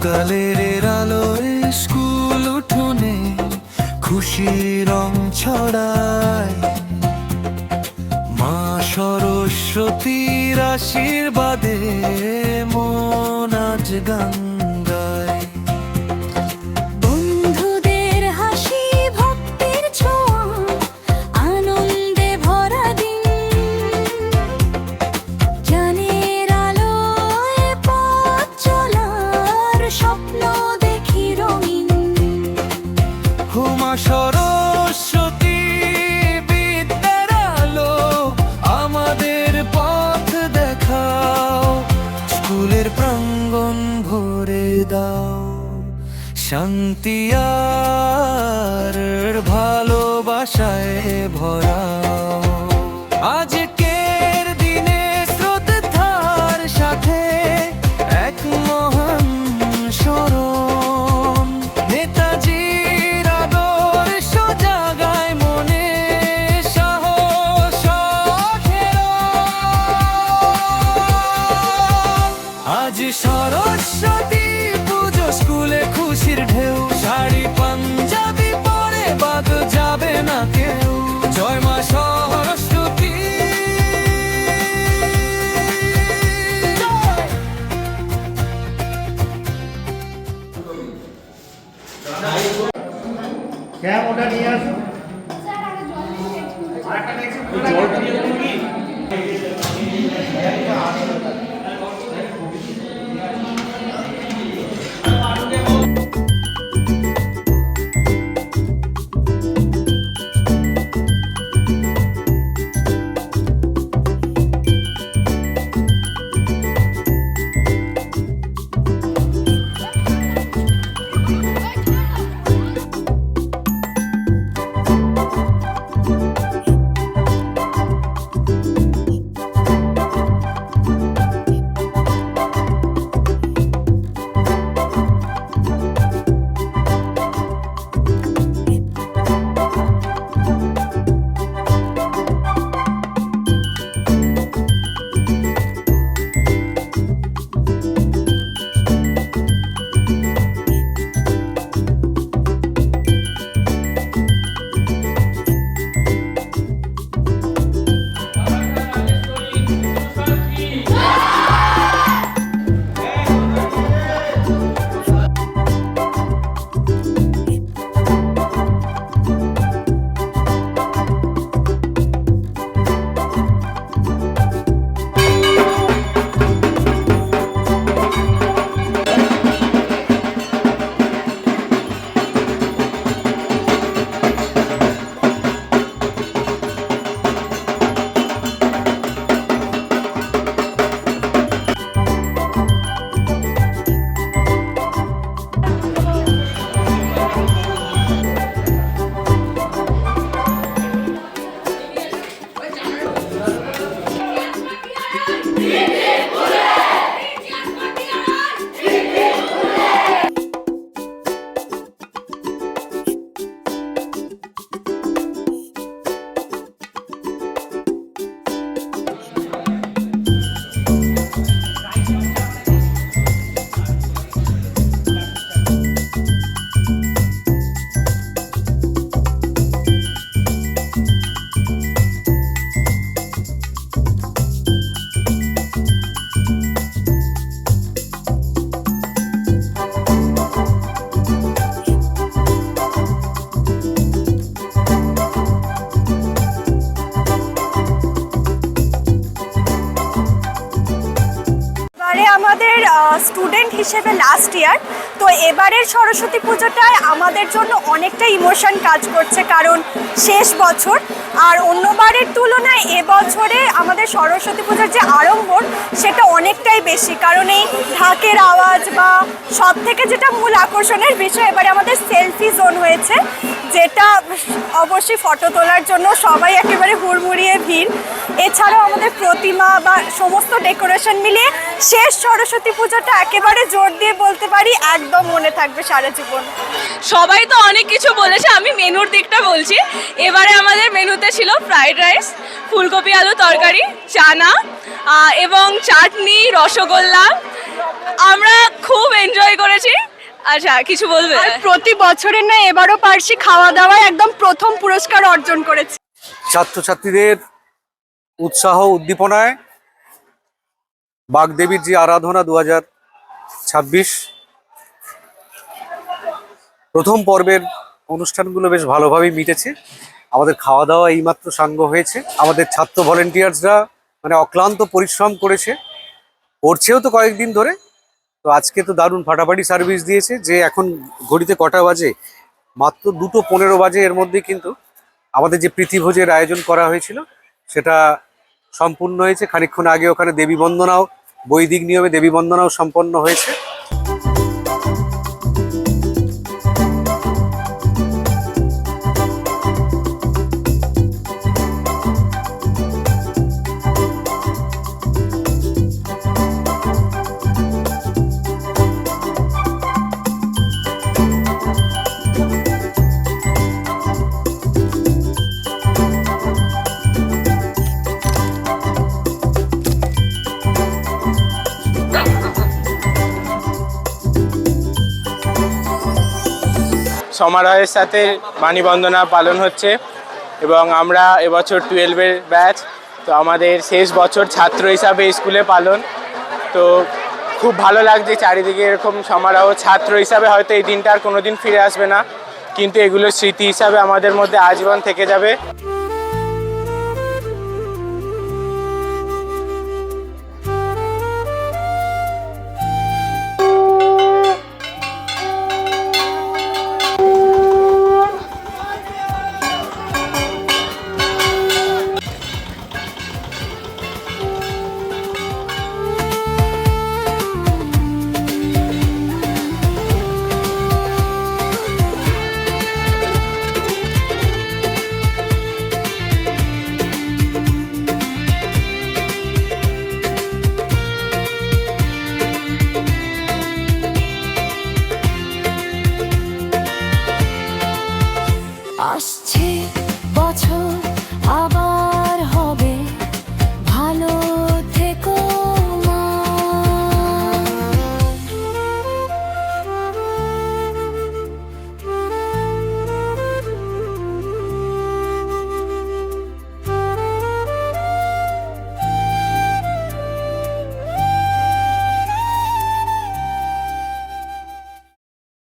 সকালের আলোয় স্কুল উঠোনে খুশির রং ছড়ায়, মা সরস্বতীর আশীর্বাদে মন আজ গান গায়। বন্ধুদের হাসি ভক্তির ছোঁয়া আনন্দে ভরা দিন, জ্ঞানের আলোয় পথ চলার স্বপ্ন দেখি রঙিন। মা সরস্বতী বিদ্যার আলো আমাদের পথ দেখাও, স্কুলের প্রাঙ্গণ ভরে দাও শান্তি আর ভালোবাসায় ভরাও। আজকের দিনে শ্রদ্ধার সাথে এক মহান স্মরণ, নেতাজির আদর্শ জাগায় মনে সাহস আজ সরস্বতী পুজো স্কুলে খুশির ঢেউ, শাড়ি পাঞ্জাবি পরে বাদ যাবে না কেউ। জয় মা সরস্বতী। ক্যাম ওটা নিয়ে আসো। আমাদের স্টুডেন্ট হিসেবে লাস্ট ইয়ার, তো এবারের সরস্বতী পুজোটায় আমাদের জন্য অনেকটা ইমোশন কাজ করছে, কারণ শেষ বছর। আর অন্যবারের তুলনায় এবছরে আমাদের সরস্বতী পুজোর যে আড়ম্বর সেটা অনেকটাই বেশি, কারণ এই ঢাকের আওয়াজ বা সব থেকে যেটা মূল আকর্ষণের বিষয়, এবারে আমাদের সেলফি জোন হয়েছে, যেটা অবশ্যই ফটো তোলার জন্য সবাই একেবারে হুড়মুড়িয়ে ভিড়। এছাড়াও আমাদের প্রতিমা বা সমস্ত ডেকোরেশন মিলিয়ে শেষ সরস্বতী পুজোটা একেবারে জোর দিয়ে বলতে পারি একদম মনে থাকবে সারা জীবন। সবাই তো অনেক কিছু বলেছে, আমি মেনুর দিকটা বলছি। এবারে আমাদের মেনুতে ছিল ফ্রাইড রাইস, ফুলকপি আলু তরকারি, চানা এবং চাটনি, রসগোল্লা, আমরা খুব এনজয় করেছি। আচ্ছা কিছু বলবে? আর প্রতি বছরের না এবারও পারছি খাওয়া দাওয়ায় একদম প্রথম পুরস্কার অর্জন করেছি। ছাত্রছাত্রীদের উৎসাহ উদ্দীপনায় বাগদেবীর যে আরাধনা 2026 প্রথম পর্বের অনুষ্ঠানগুলো বেশ ভালোভাবেই মিটেছে। আমাদের খাওয়া দাওয়া এইমাত্র সাঙ্গ হয়েছে। আমাদের ছাত্র ভলেন্টিয়ার্সরা মানে অক্লান্ত পরিশ্রম করছেও তো কয়েকদিন ধরে। তো আজকে তো দারুণ ফাটাফাটি সার্ভিস দিয়েছে, যে এখন ঘড়িতে কটা বাজে, মাত্র 2:15 বাজে। এর মধ্যে কিন্তু আমাদের যে প্রীতিভোজের আয়োজন করা হয়েছিল সেটা সম্পূর্ণ হয়েছে। খানিকক্ষণ আগে ওখানে দেবী বন্দনাও, বৈদিক নিয়মে দেবী বন্দনাও সম্পন্ন হয়েছে। সমারোহের সাথে বাণীবন্দনা পালন হচ্ছে এবং আমরা এবছর 12-এর ব্যাচ। তো আমাদের শেষ বছর ছাত্র হিসাবে স্কুলে পালন। তো খুব ভালো লাগছে চারিদিকে এরকম সমারোহ। ছাত্র হিসাবে হয়তো এই দিনটা আর কোনো দিন ফিরে আসবে না, কিন্তু এগুলো স্মৃতি হিসাবে আমাদের মধ্যে আজীবন থেকে যাবে।